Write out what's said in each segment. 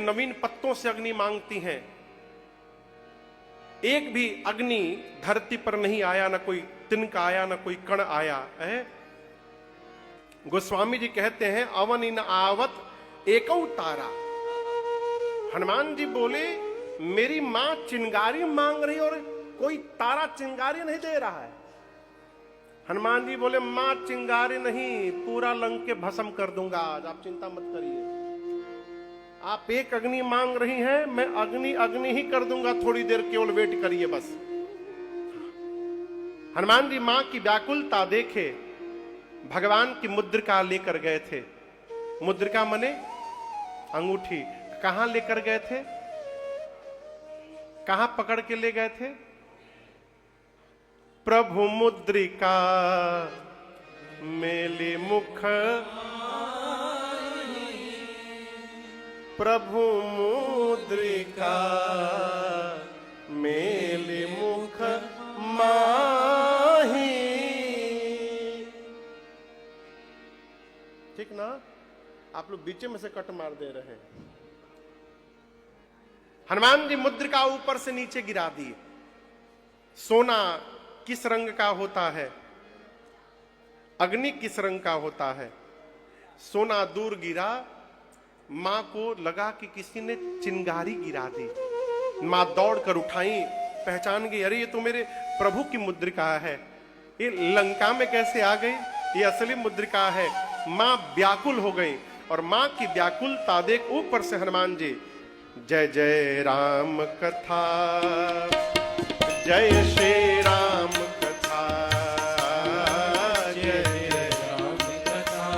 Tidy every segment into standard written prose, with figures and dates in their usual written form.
नवीन पत्तों से अग्नि मांगती हैं। एक भी अग्नि धरती पर नहीं आया, ना कोई तिनका आया, ना कोई कण आया है। गोस्वामी जी कहते हैं अवन इन आवत एकौ तारा। हनुमान जी बोले मेरी मां चिंगारी मांग रही और कोई तारा चिंगारी नहीं दे रहा है। हनुमान जी बोले मां चिंगारी नहीं, पूरा लंक के भस्म कर दूंगा आज, आप चिंता मत करिए। आप एक अग्नि मांग रही हैं, मैं अग्नि अग्नि ही कर दूंगा, थोड़ी देर केवल वेट करिए बस। हनुमान जी मां की व्याकुलता देखे भगवान की मुद्रिका लेकर गए थे। मुद्रिका मने अंगूठी। कहां लेकर गए थे, कहां पकड़ के ले गए थे? प्रभु मुद्रिका मेले मुख, प्रभु मुद्रिका मेले मुख माही। ठीक ना? आप लोग बीच में से कट मार दे रहे हैं। हनुमान जी मुद्रिका ऊपर से नीचे गिरा दी। सोना किस रंग का होता है, अग्नि किस रंग का होता है? सोना दूर गिरा, मां को लगा कि किसी ने चिंगारी गिरा दी। मां दौड़कर उठाई, पहचान गई, अरे ये तो मेरे प्रभु की मुद्रिका है। ये लंका में कैसे आ गई? ये असली मुद्रिका है। मां व्याकुल हो गई और मां की व्याकुलता देख ऊपर से हनुमान जी जय जय राम कथा, जय श्री राम कथा, जय जय राम कथा,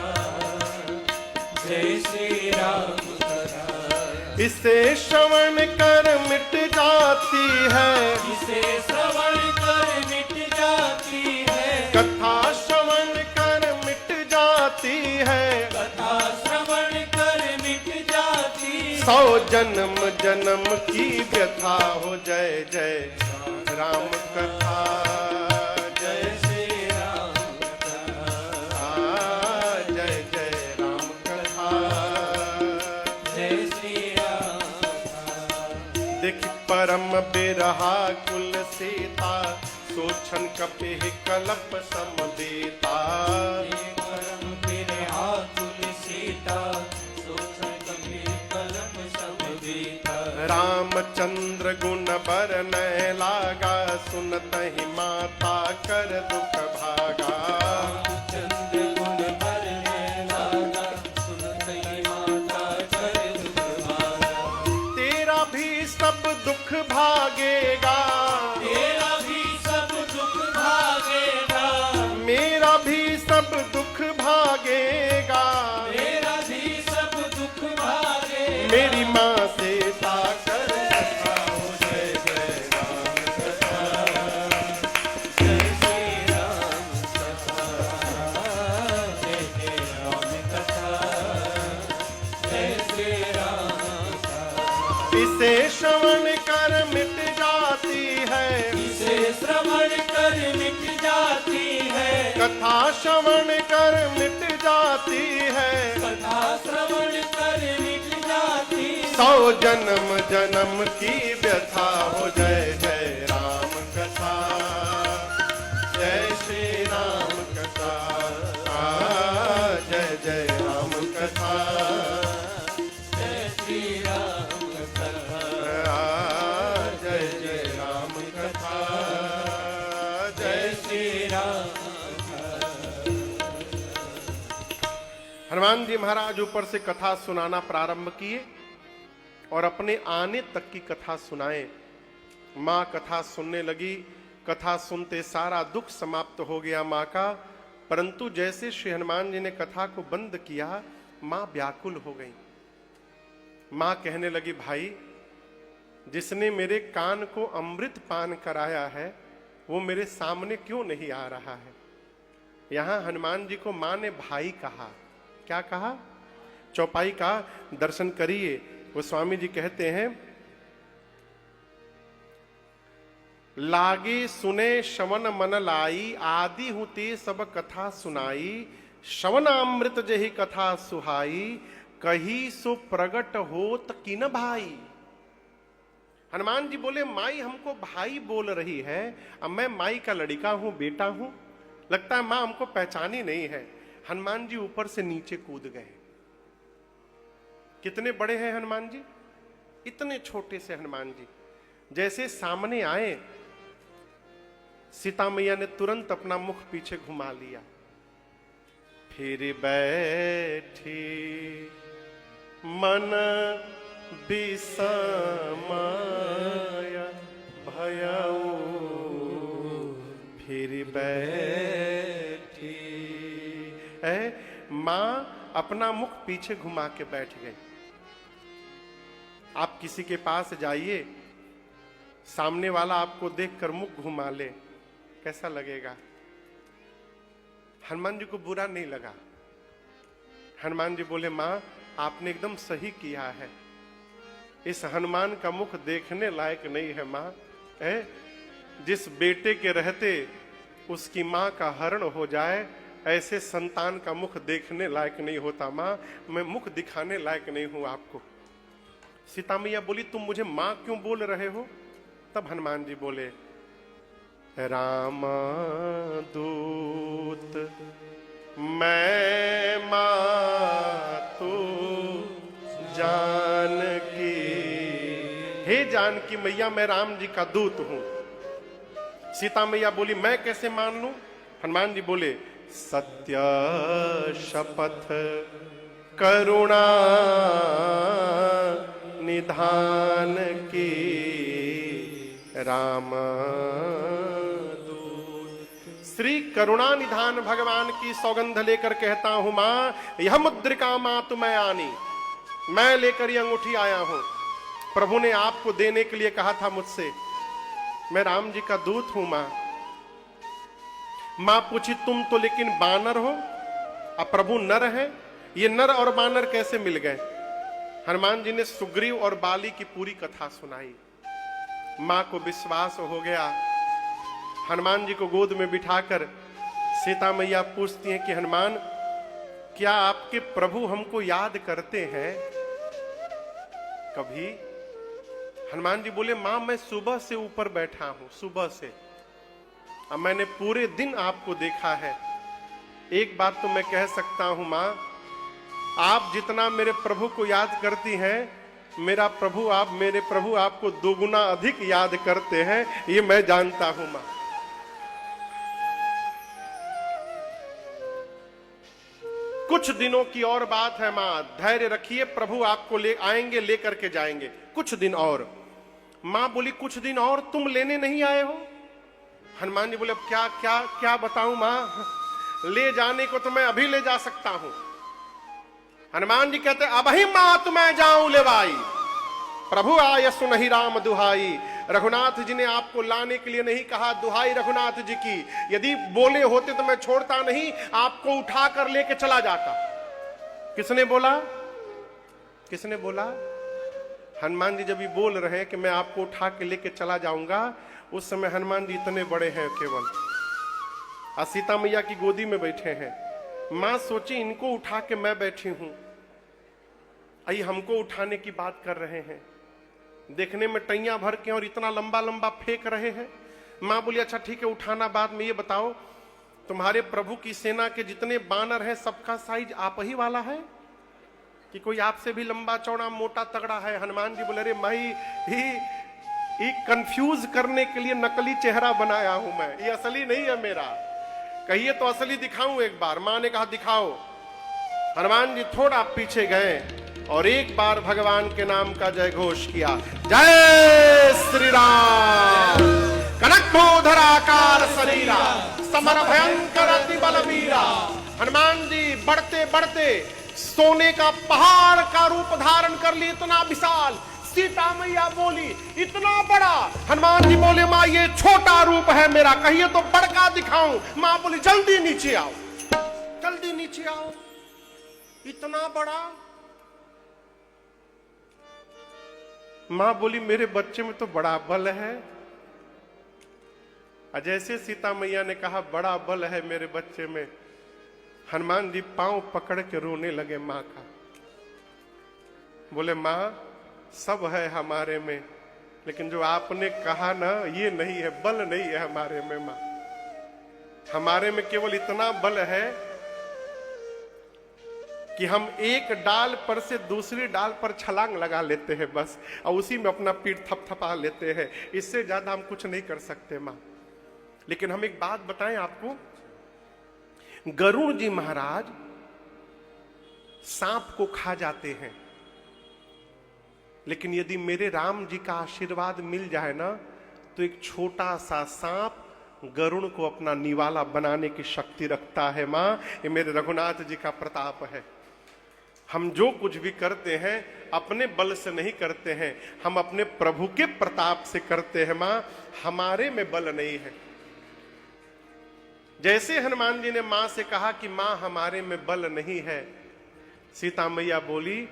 जय श्री राम कथा। इसे श्रवण कर मिट जाती है, इसे श्रवण कर मिट जाती है, कथा श्रवण कर मिट जाती है, कथा श्रवण कर मिट जाती। 100 जन्म जन्म की व्यथा हो। जय जय राम कथा, जय श्री राम कथा, जय जय राम कथा, जय श्री राम कथा। देख परम बिरहा कुल सीता, सोचन कपि कलप समबेता। परम बिरहा कुल सीता, सोचन कपि कलप समबेता। रामचंद्र गुण बरनय लागा, सुनत ही माता कर दुख भागा। रामचंद्र गुण बरनय लागा, सुनत ही माता कर दुख भागा। तेरा भी सब दुख भागेगा, तेरा भी सब दुख भागेगा, मेरा भी सब दुख भागेगा। मेरा भी सब दुख भागेगा। मेरी माँ से ताकर कथा हो। जय जय राम कथा, जय श्री राम कथा, जय जय राम कथा, जय श्री राम कथा। इसे श्रवण कर मिट जाती है, इसे श्रवण कर मिट जाती है, कथा श्रवण कर मिट जाती है। कथा श्रवण कर मिट जाती। 100 जन्म जन्म की व्यथा हो। जय जय राम कथा, जय श्री राम कथा, जय जय राम कथा, जय श्री राम कथा, जय जय राम कथा, जय श्री राम। हनुमान जी महाराज ऊपर से कथा सुनाना प्रारंभ किए और अपने आने तक की कथा सुनाए। मां कथा सुनने लगी। कथा सुनते सारा दुख समाप्त हो गया मां का। परंतु जैसे श्री हनुमान जी ने कथा को बंद किया, मां व्याकुल हो गई। मां कहने लगी भाई, जिसने मेरे कान को अमृत पान कराया है वो मेरे सामने क्यों नहीं आ रहा है? यहां हनुमान जी को मां ने भाई कहा। क्या कहा? चौपाई का दर्शन करिए। वो स्वामी जी कहते हैं लागे सुने श्रवण मन लाई, आदि हुते सब कथा सुनाई। श्रवण अमृत जही कथा सुहाई, कही सो प्रगट होत कि न भाई। हनुमान जी बोले माई हमको भाई बोल रही है, अब मैं माई का लड़का हूं, बेटा हूं, लगता है मां हमको पहचानी नहीं है। हनुमान जी ऊपर से नीचे कूद गए। कितने बड़े हैं हनुमान जी, इतने छोटे से हनुमान जी। जैसे सामने आए, सीता मैया ने तुरंत अपना मुख पीछे घुमा लिया। फिर बैठी मन बिसमाया भयऊ, फिर बैठी। मां अपना मुख पीछे घुमा के बैठ गई। आप किसी के पास जाइए, सामने वाला आपको देखकर मुख घुमा ले, कैसा लगेगा? हनुमान जी को बुरा नहीं लगा। हनुमान जी बोले मां आपने एकदम सही किया है, इस हनुमान का मुख देखने लायक नहीं है मां। जिस बेटे के रहते उसकी मां का हरण हो जाए, ऐसे संतान का मुख देखने लायक नहीं होता मां, मैं मुख दिखाने लायक नहीं हूं आपको। सीता मैया बोली तुम मुझे मां क्यों बोल रहे हो? तब हनुमान जी बोले राम दूत मैं मातु जानकी। हे जानकी मैया मैं राम जी का दूत हूं। सीता मैया बोली मैं कैसे मान लूं? हनुमान जी बोले सत्य शपथ करुणा निधान की राम दूत। श्री करुणा निधान भगवान की सौगंध लेकर कहता हूं मां, यह मुद्रिका मां तुम्हें आनी, मैं लेकर यह अंगूठी आया हूं। प्रभु ने आपको देने के लिए कहा था मुझसे, मैं राम जी का दूत हूं मां। मां पूछी तुम तो लेकिन बानर हो, अब प्रभु नर है, ये नर और बानर कैसे मिल गए? हनुमान जी ने सुग्रीव और बाली की पूरी कथा सुनाई। मां को विश्वास हो गया। हनुमान जी को गोद में बिठाकर सीता मैया पूछती हैं कि हनुमान क्या आपके प्रभु हमको याद करते हैं कभी? हनुमान जी बोले मां मैं सुबह से ऊपर बैठा हूं, सुबह से, अब मैंने पूरे दिन आपको देखा है। एक बात तो मैं कह सकता हूं मां, आप जितना मेरे प्रभु को याद करती हैं, मेरे प्रभु आपको दोगुना अधिक याद करते हैं, ये मैं जानता हूं मां। कुछ दिनों की और बात है मां, धैर्य रखिए, प्रभु आपको ले आएंगे, लेकर के जाएंगे, कुछ दिन और। मां बोली कुछ दिन और तुम लेने नहीं आए हो? हनुमान जी बोले अब क्या क्या क्या बताऊं मां, ले जाने को तो मैं अभी ले जा सकता हूं। हनुमान जी कहते अब ही मात मैं जाऊं लेवाई, प्रभु आय सुनहि राम दुहाई। रघुनाथ जी ने आपको लाने के लिए नहीं कहा, दुहाई रघुनाथ जी की, यदि बोले होते तो मैं छोड़ता नहीं, आपको उठा कर लेके चला जाता। किसने बोला? किसने बोला? हनुमान जी जब ये बोल रहे हैं कि मैं आपको उठा के लेके चला जाऊंगा, उस समय हनुमान जी इतने बड़े हैं केवल, और सीता मैया की गोदी में बैठे हैं। मां सोची इनको उठा के मैं बैठी हूं, आई हमको उठाने की बात कर रहे हैं, देखने में टैया भर के और इतना लंबा लंबा फेंक रहे हैं। मां बोली अच्छा ठीक है उठाना बाद में, ये बताओ तुम्हारे प्रभु की सेना के जितने बानर हैं सबका साइज आप ही वाला है कि कोई आपसे भी लंबा चौड़ा मोटा तगड़ा है? हनुमान जी बोले अरे माई ही कंफ्यूज करने के लिए नकली चेहरा बनाया हूं मैं, ये असली नहीं है मेरा। कहिए तो असली दिखाऊं एक बार। मां ने कहा दिखाओ। हनुमान जी थोड़ा पीछे गए और एक बार भगवान के नाम का जय घोष किया, जय श्री राम। कनक आकार शरीरा समर भयंकर अति बलवीरा। हनुमान जी बढ़ते बढ़ते सोने का पहाड़ का रूप धारण कर लिए, इतना विशाल। सीता मैया बोली इतना बड़ा। हनुमान जी बोले मां ये छोटा रूप है मेरा, कहिए तो बड़का दिखाऊं। मां बोली जल्दी नीचे आओ, जल्दी नीचे आओ, इतना बड़ा। मां बोली मेरे बच्चे में तो बड़ा बल है। जैसे सीता मैया ने कहा बड़ा बल है मेरे बच्चे में, हनुमान जी पांव पकड़ के रोने लगे मां का। बोले माँ सब है हमारे में, लेकिन जो आपने कहा ना ये नहीं है, बल नहीं है हमारे में माँ। हमारे में केवल इतना बल है कि हम एक डाल पर से दूसरी डाल पर छलांग लगा लेते हैं बस, और उसी में अपना पीठ थपथपा लेते हैं। इससे ज्यादा हम कुछ नहीं कर सकते माँ। लेकिन हम एक बात बताएं आपको, गरुड़ जी महाराज सांप को खा जाते हैं, लेकिन यदि मेरे राम जी का आशीर्वाद मिल जाए ना, तो एक छोटा सा सांप गरुड़ को अपना निवाला बनाने की शक्ति रखता है मां। ये मेरे रघुनाथ जी का प्रताप है। हम जो कुछ भी करते हैं अपने बल से नहीं करते हैं, हम अपने प्रभु के प्रताप से करते हैं मां। हमारे में बल नहीं है। जैसे हनुमान जी ने मां से कहा कि मां हमारे में बल नहीं है, सीता मैया बोली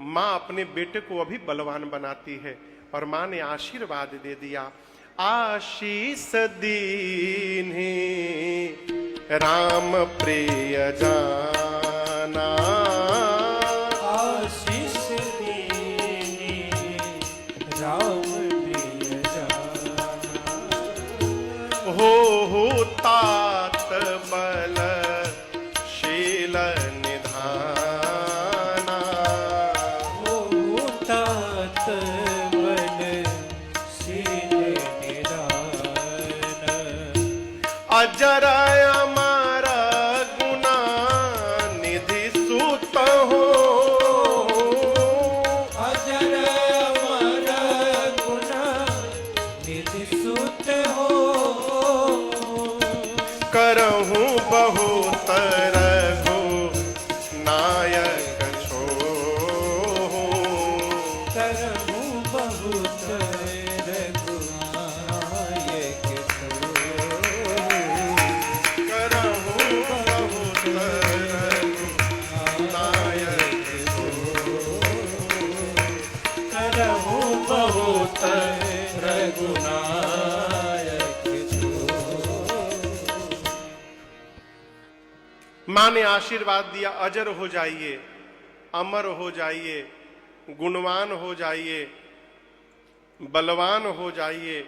मां अपने बेटे को अभी बलवान बनाती है, और मां ने आशीर्वाद दे दिया। आशीष दीन्हि राम प्रिय जाना, आशीष दीन्हि राम प्रिय जाना, हो तात बल शील निधाना, हो तात बल शील निधान, अजर अमर गुना निधि सुत हो, अजर अमर गुना निधि सुत हो, करहूं बहुत रघु नायक छोहू, करहूं बहुत रघुनायक करहूं बहुत रघु नायक करहूं बहुत रघुनायक मां ने आशीर्वाद दिया, अजर हो जाइए, अमर हो जाइए, गुणवान हो जाइए, बलवान हो जाइए,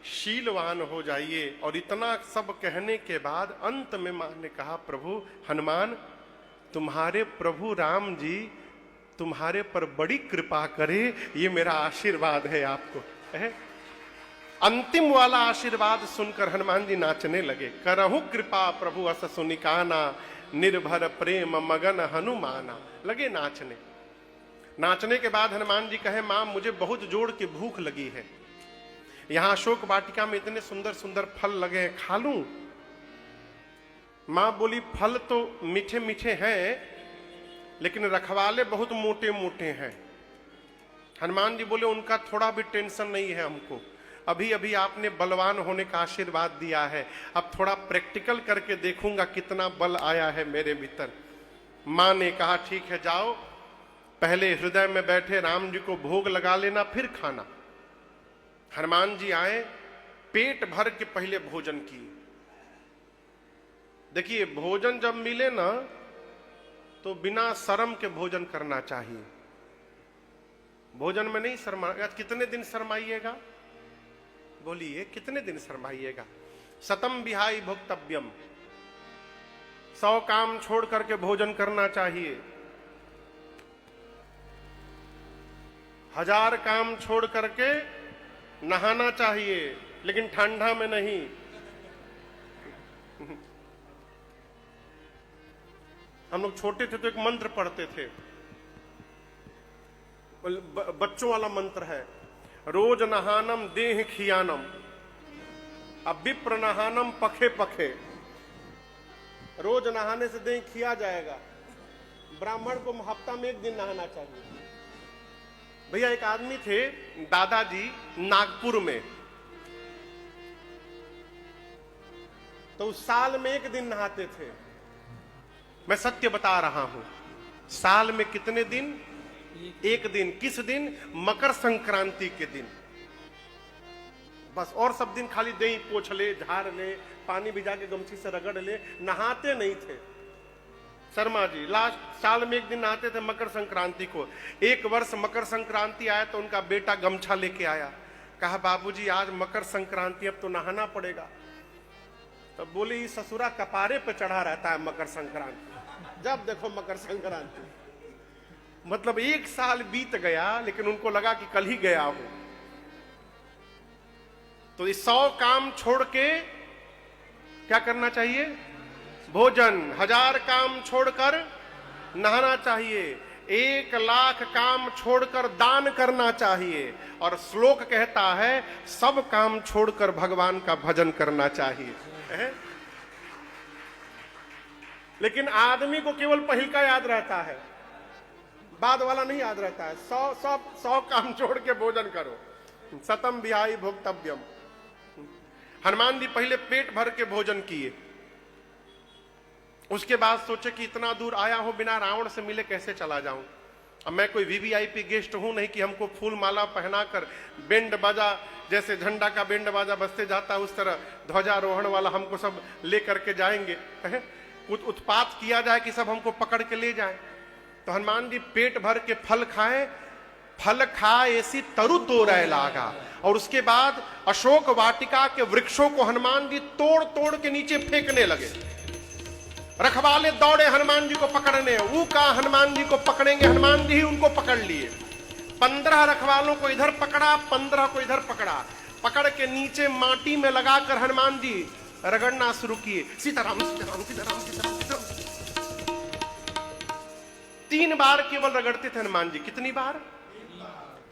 शीलवान हो जाइए। और इतना सब कहने के बाद अंत में मां ने कहा, प्रभु हनुमान, तुम्हारे प्रभु राम जी तुम्हारे पर बड़ी कृपा करे, ये मेरा आशीर्वाद है आपको है? अंतिम वाला आशीर्वाद सुनकर हनुमान जी नाचने लगे। करहु कृपा प्रभु अस सुनिकाना, निर्भर प्रेम मगन हनुमाना। लगे नाचने। नाचने के बाद हनुमान जी कहे, मां मुझे बहुत जोर की भूख लगी है, यहां अशोक वाटिका में इतने सुंदर सुंदर फल लगे हैं, खा लूं? मां बोली, फल तो मीठे मीठे हैं, लेकिन रखवाले बहुत मोटे मोटे हैं। हनुमान जी बोले, उनका थोड़ा भी टेंशन नहीं है हमको, अभी अभी आपने बलवान होने का आशीर्वाद दिया है, अब थोड़ा प्रैक्टिकल करके देखूंगा कितना बल आया है मेरे भीतर। मां ने कहा, ठीक है जाओ, पहले हृदय में बैठे राम जी को भोग लगा लेना, फिर खाना। हनुमान जी आए, पेट भर के पहले भोजन किए। देखिए, भोजन जब मिले ना तो बिना शर्म के भोजन करना चाहिए। भोजन में नहीं शर्मा। कितने दिन शर्माइएगा? बोलिए, कितने दिन शर्माइएगा? सतम विहाय भोक्तव्यम, 100 काम छोड़ करके भोजन करना चाहिए, 1000 काम छोड़ करके नहाना चाहिए, लेकिन ठंडा में नहीं। हम लोग छोटे थे तो एक मंत्र पढ़ते थे, बच्चों वाला मंत्र है, रोज नहानम देह खियानम, अब विप्र नहानम पखे पखे। रोज नहाने से देह खिया जाएगा। ब्राह्मण को हफ्ता में 1 दिन नहाना चाहिए। भैया, एक आदमी थे दादाजी नागपुर में, तो उस साल में 1 दिन नहाते थे। मैं सत्य बता रहा हूं, साल में कितने दिन? 1 दिन। किस दिन? मकर संक्रांति के दिन। बस, और सब दिन खाली दही पोंछ ले, झाड़ ले, पानी भिजा के गमछी से रगड़ ले, नहाते नहीं थे। शर्मा जी लास्ट साल में एक दिन आते थे मकर संक्रांति को। एक वर्ष मकर संक्रांति आया तो उनका बेटा गमछा लेके आया, कहा बाबूजी आज मकर संक्रांति, अब तो नहाना पड़ेगा। तब बोले ये ससुरा कपारे पे चढ़ा रहता है मकर संक्रांति, जब देखो मकर संक्रांति। मतलब एक साल बीत गया लेकिन उनको लगा कि कल ही गया हो। तो ये 100 काम छोड़ के क्या करना चाहिए? भोजन। 1000 काम छोड़कर नहाना चाहिए। 1 लाख काम छोड़कर दान करना चाहिए। और श्लोक कहता है सब काम छोड़कर भगवान का भजन करना चाहिए। है? लेकिन आदमी को केवल पहिल का याद रहता है, बाद वाला नहीं याद रहता है। 100 काम छोड़ के भोजन करो। सतम विहाई भोक्तव्यम। हनुमान जी पहले पेट भर के भोजन किए, उसके बाद सोचे कि इतना दूर आया हूं, बिना रावण से मिले कैसे चला जाऊं। अब मैं कोई वीवीआईपी गेस्ट हूं नहीं कि हमको फूल माला पहनाकर बैंड बाजा, जैसे झंडा का बैंड बाजा बजते जाता है उस तरह ध्वजारोहण वाला हमको सब ले करके जाएंगे। कुछ उत्पात किया जाए कि सब हमको पकड़ के ले जाए। तो हनुमान जी पेट भर के फल खाए, फल खाए ऐसी तरु तोड़े लागा। और उसके बाद अशोक वाटिका के वृक्षों को हनुमान जी तोड़ तोड़ के नीचे फेंकने लगे। रखवाले दौड़े हनुमान जी को पकड़ने, वो कहा हनुमान जी को पकड़ेंगे, हनुमान जी ही उनको पकड़ लिए। 15 रखवालों को इधर पकड़ा, 15 को इधर पकड़ा, पकड़ के नीचे माटी में लगाकर हनुमान जी रगड़ना शुरू किए, सीताराम सीताराम सीताराम सीताराम सीताराम। 3 बार केवल रगड़ते थे हनुमान जी। कितनी बार?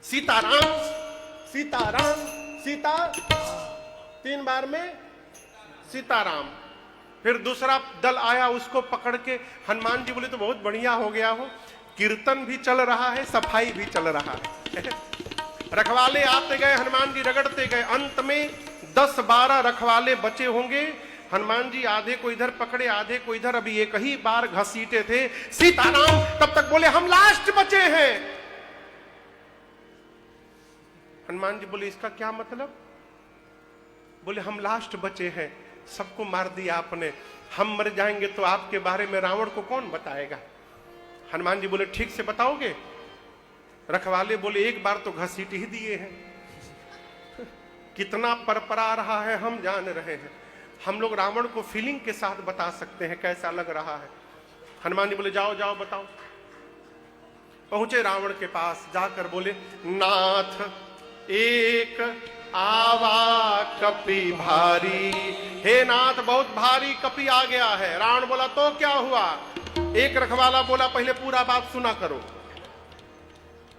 सीताराम सीताराम सीता, 3 बार में सीताराम। फिर दूसरा दल आया, उसको पकड़ के हनुमान जी बोले तो बहुत बढ़िया हो गया हो, कीर्तन भी चल रहा है, सफाई भी चल रहा है। रखवाले आते गए, हनुमान जी रगड़ते गए। अंत में 10-12 रखवाले बचे होंगे। हनुमान जी आधे को इधर पकड़े, आधे को इधर। अभी एक ही बार घसीटे थे सीताराम, तब तक बोले हम लास्ट बचे हैं। हनुमान जी बोले इसका क्या मतलब? बोले हम लास्ट बचे हैं, सबको मार दिया आपने, हम मर जाएंगे तो आपके बारे में रावण को कौन बताएगा? हनुमान जी बोले ठीक से बताओगे? रखवाले बोले एक बार तो घसीट ही दिए हैं, कितना परपरा रहा है हम जान रहे हैं। हम लोग रावण को फीलिंग के साथ बता सकते हैं कैसा लग रहा है। हनुमान जी बोले जाओ जाओ बताओ। पहुंचे रावण के पास, जाकर बोले नाथ एक आवा कपि भारी। हे नाथ बहुत भारी कपि आ गया है। रावण बोला तो क्या हुआ? एक रखवाला बोला पहले पूरा बात सुना करो।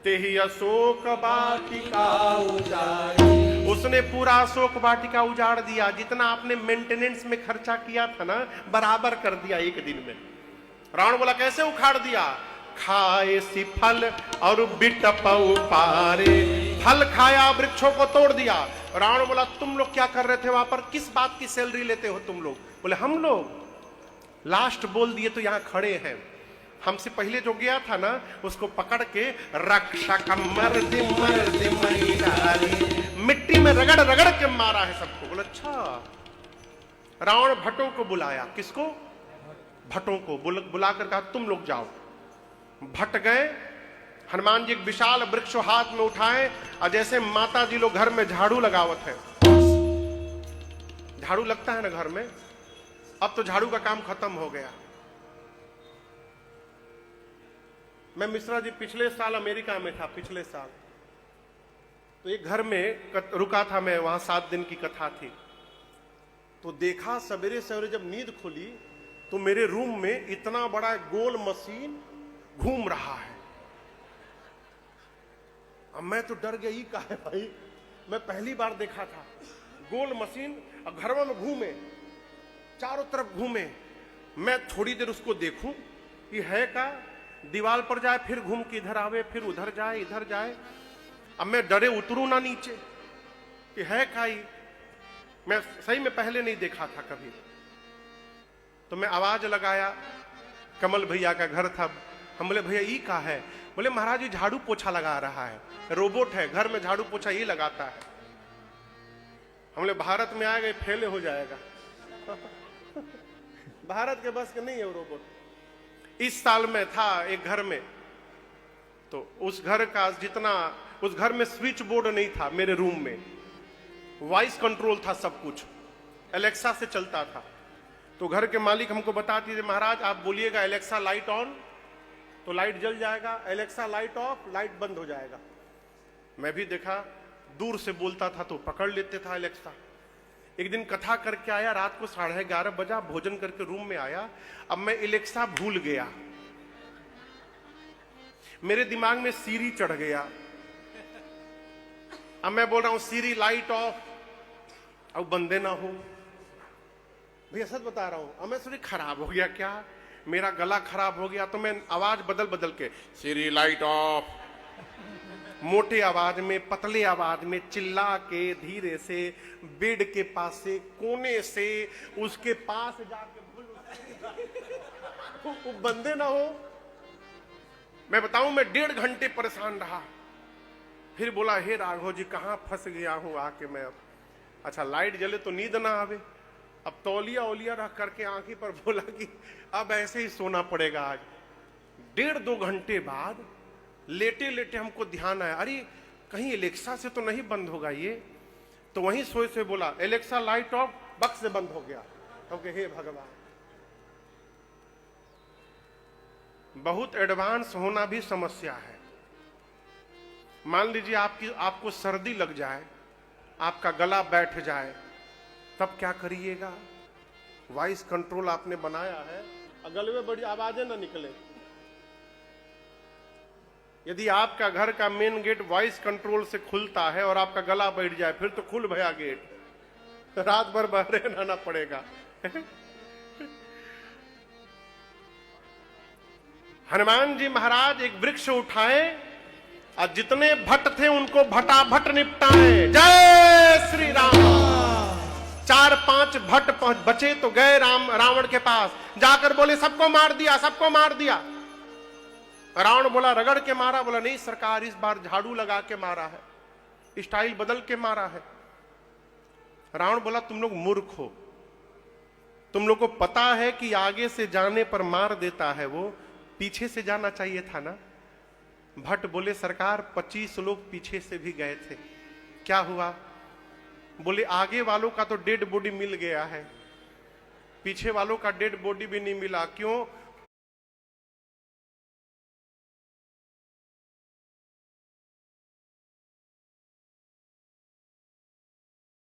तेहि अशोक वाटिका उजाड़ी। उसने पूरा अशोक वाटिका उजाड़ दिया। जितना आपने मेंटेनेंस में खर्चा किया था ना, बराबर कर दिया एक दिन में। रावण बोला कैसे उखाड़ दिया? खाए सी फल और बिटपऊ पारे। फल खाया, वृक्षों को तोड़ दिया। रावण बोला तुम लोग क्या कर रहे थे वहां पर? किस बात की सैलरी लेते हो तुम लोग? बोले हम लोग लास्ट बोल दिए तो यहां खड़े हैं। हमसे पहले जो गया था ना, उसको पकड़ के रक्षक मर्दी मर्दी मिट्टी में रगड़ रगड़ के मारा है सबको। बोले अच्छा। रावण भट्टों को बुलाया। किसको? भट्टों को बुलाकर कहा तुम लोग जाओ। भट्ट गए। हनुमान जी एक विशाल वृक्ष हाथ में उठाए और जैसे माता जी लोग घर में झाड़ू लगावत है, झाड़ू लगता है ना घर में, अब तो झाड़ू का काम खत्म हो गया। मैं मिश्रा जी पिछले साल अमेरिका में था, पिछले साल तो एक घर में रुका था मैं, वहां 7 दिन की कथा थी। तो देखा सवेरे सवेरे जब नींद खुली तो मेरे रूम में इतना बड़ा गोल मशीन घूम रहा है। अब मैं तो डर गई, का है भाई, मैं पहली बार देखा था गोल मशीन घरों में घूमे, चारों तरफ घूमे। मैं थोड़ी देर उसको देखूं ये है का, दीवार पर जाए फिर घूम के इधर आवे, फिर उधर जाए इधर जाए। अब मैं डरे उतरू ना नीचे कि है का ही। मैं सही में पहले नहीं देखा था कभी। तो मैं आवाज लगाया, कमल भैया का घर था। हम बोले भैया ये का है? बोले महाराज ये झाड़ू पोछा लगा रहा है, रोबोट है, घर में झाड़ू पोछा ये लगाता है। हम बोले भारत में आएगा फेल हो जाएगा। भारत के बस के नहीं है वो रोबोट। इस साल में था एक घर में, तो उस घर का जितना, उस घर में स्विच बोर्ड नहीं था, मेरे रूम में वॉइस कंट्रोल था, सब कुछ एलेक्सा से चलता था। तो घर के मालिक हमको बताती थे, महाराज आप बोलिएगा एलेक्सा लाइट ऑन, तो लाइट जल जाएगा, एलेक्सा लाइट ऑफ, लाइट बंद हो जाएगा। मैं भी देखा, दूर से बोलता था तो पकड़ लेते था एलेक्सा। एक दिन कथा करके आया, रात को 11:30 बजा, भोजन करके रूम में आया, अब मैं एलेक्सा भूल गया, मेरे दिमाग में सीरी चढ़ गया। अब मैं बोल रहा हूं सीरी लाइट ऑफ, अब बंदे ना हो। भैया सच बता रहा हूं, अब मैं सोची खराब हो गया क्या, मेरा गला खराब हो गया, तो मैं आवाज बदल बदल के सीरी लाइट ऑफ, मोटे आवाज में, पतले आवाज में, चिल्ला के, धीरे से, बेड के पास से, कोने से, उसके पास जाके वो बंदे ना हो। मैं बताऊं, मैं 1.5 घंटे परेशान रहा, फिर बोला हे राघव जी कहां फंस गया हूं आके मैं अब। अच्छा लाइट जले तो नींद ना आवे, अब तौलिया ओलिया रख करके आंखी पर बोला कि अब ऐसे ही सोना पड़ेगा आज। 1.5-2 घंटे बाद लेटे लेटे हमको ध्यान आया, अरे कहीं एलेक्सा से तो नहीं बंद होगा ये, तो वहीं सोए से बोला एलेक्सा लाइट ऑफ, बक से बंद हो गया। तो हे भगवान, बहुत एडवांस होना भी समस्या है। मान लीजिए आपको सर्दी लग जाए, आपका गला बैठ जाए, तब क्या करिएगा? वॉइस कंट्रोल आपने बनाया है, गले में बड़ी आवाजें ना निकले। यदि आपका घर का मेन गेट वॉइस कंट्रोल से खुलता है और आपका गला बैठ जाए, फिर तो खुल भया गेट, रात भर बाहर रहना पड़ेगा। हनुमान जी महाराज एक वृक्ष उठाए और जितने भट्ट थे उनको भटाभट निपटाए। जय श्री राम। 4-5 भट्ट बचे तो गए रावण के पास, जाकर बोले सबको मार दिया, सबको मार दिया। रावण बोला रगड़ के मारा, बोला नहीं सरकार इस बार झाड़ू लगा के मारा है, स्टाइल बदल के मारा है। रावण बोला तुम लोग मूर्ख हो, तुम लोग को पता है कि आगे से जाने पर मार देता है वो, पीछे से जाना चाहिए था ना। भट्ट बोले सरकार 25 लोग पीछे से भी गए थे, क्या हुआ? बोले आगे वालों का तो डेड बॉडी मिल गया है, पीछे वालों का डेड बॉडी भी नहीं मिला। क्यों?